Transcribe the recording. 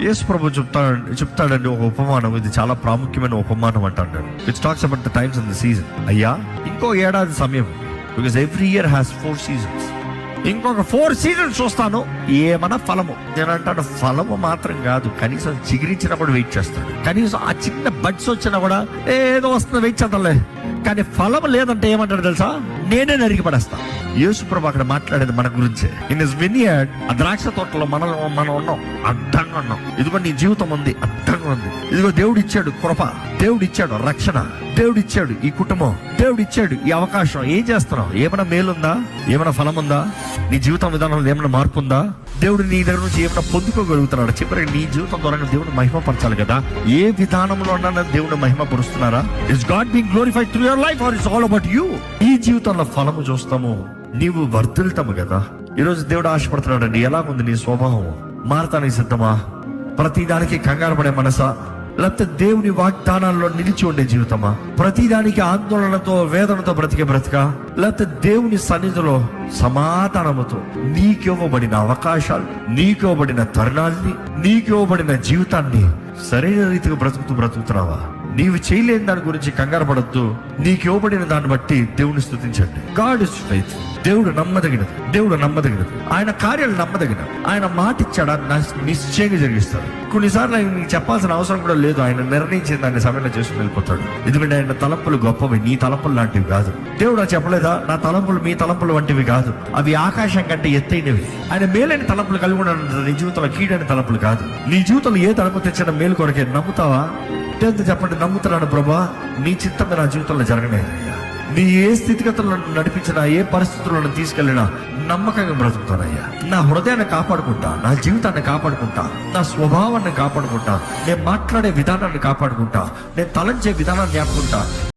యేసు ప్రభు చెప్తాడండి ఒక ఉపమానం. ఇది చాలా ప్రాముఖ్యమైన ఉపమానం అంటాడు. It's talks about the times and the season. అయ్యా, ఇంకో ఏడాది సమయం, because every year has 4 seasons. ఇంకొక 4 seasons చూస్తాను, ఏమన్నా ఫలము. నేను అంటాను, ఫలము మాత్రం కాదు, కనీసం చిగురించినా కూడా వెయిట్ చేస్తాడు. కనీసం ఆ చిన్న బడ్స్ వచ్చినా కూడా ఏదో వస్తుంది, వెయిట్ చేద్దాంలే. కానీ ఫలం లేదంటే ఏమంటాడు తెలుసా? నేనే నరికి పడేస్తా. యేసు ప్రభు అక్కడ మాట్లాడేది మన గురించే. ఇన్ హిస్ వినియార్డ్, ఆ ద్రాక్ష తోటలో మనం ఉన్నాం, అడ్డంగా ఉన్నాం. ఇదిగో నీ జీవితం ఉంది, అడ్డంగా ఉంది. ఇదిగో దేవుడు ఇచ్చాడు కృప, దేవుడు ఇచ్చాడు రక్షణ, దేవుడు ఇచ్చాడు ఈ కుటుంబం, దేవుడు ఇచ్చాడు ఈ అవకాశం. ఏం చేస్తున్నావు? ఏమైనా మేలుందా? ఏమైనా ఫలం ఉందా? నీ జీవితం విధానంలో ఏమైనా మార్పు ఉందా? దేవుడు నీ దగ్గర నుంచి ఏమైనా పొందుకోగలుగుతున్నాడు? చివరికి నీ జీవితం ద్వారా దేవుడు మహిమపరచాలి కదా. ఏ విధానంలో ఉన్నా దేవుడు మహిమపరుస్తున్నారా? Is God being glorified through your life or it's all about you? ఈ జీవితంలో ఫలము చూస్తాము, నీవు వర్ధిల్తాము కదా. ఈరోజు దేవుడు ఆశపడుతున్నాడు అండి. ఎలాగుంది నీ స్వభావం? మారతానికి సిద్ధమా? ప్రతిదానికి కంగారు పడే మనసా? లేకపోతే దేవుని వాగ్దానాల్లో నిలిచి ఉండే జీవితమా? ప్రతిదానికి ఆందోళనతో వేదనతో బ్రతిక? లేకపోతే దేవుని సన్నిధిలో సమాధానముతో నీకివ్వబడిన అవకాశాలు, నీకివ్వబడిన తరుణాల్ని, నీకివ్వబడిన జీవితాన్ని సరైన రీతిగా బ్రతుకుతున్నావా? నీవు చేయలేని దాని గురించి కంగారు పడద్దు. నీకు ఇవ్వబడిన దాన్ని బట్టి దేవుని స్తుతించండి. God is faith. దేవుడు నమ్మదగినది. ఆయన కార్యాలు నమ్మదగినది. ఆయన మాట ఇచ్చాడా, నిశ్చయంగా జరిగిస్తాడు. కొన్నిసార్లు ఆయన నీకు చెప్పాల్సిన అవసరం కూడా లేదు. ఆయన నిర్ణయించిన దాన్ని సమయంలో చేసుకుని వెళ్ళిపోతాడు. ఎందుకంటే ఆయన తలంపులు గొప్పవి, నీ తలంపులు లాంటివి కాదు. దేవుడు చెప్పలేదా, నా తలంపులు మీ తలంపులు వంటివి కాదు, అవి ఆకాశం కంటే ఎత్తైనవి. ఆయన మేలైన తలంపులు కలిగి ఉన్నాడు. నీ జీవితంలో కీడైన తలంపులు కాదు. నీ జీవితంలో ఏ తలంపు తెచ్చిన మేలు కొరకే. నమ్ముతావా? చెప్పండి, నమ్ముతున్నాను ప్రభా, నీ చిత్తం నా జీవితంలో జరగలేదు. నీ ఏ స్థితిగతులను నడిపించినా, ఏ పరిస్థితులను తీసుకెళ్ళినా నమ్మకంగా బ్రతుకుతానయ్యా. నా హృదయాన్ని కాపాడుకుంటా, నా జీవితాన్ని కాపాడుకుంటా, నా స్వభావాన్ని కాపాడుకుంటా, నేను మాట్లాడే విధానాన్ని కాపాడుకుంటా, నేను తలంచే విధానాన్ని ఆపుకుంటా.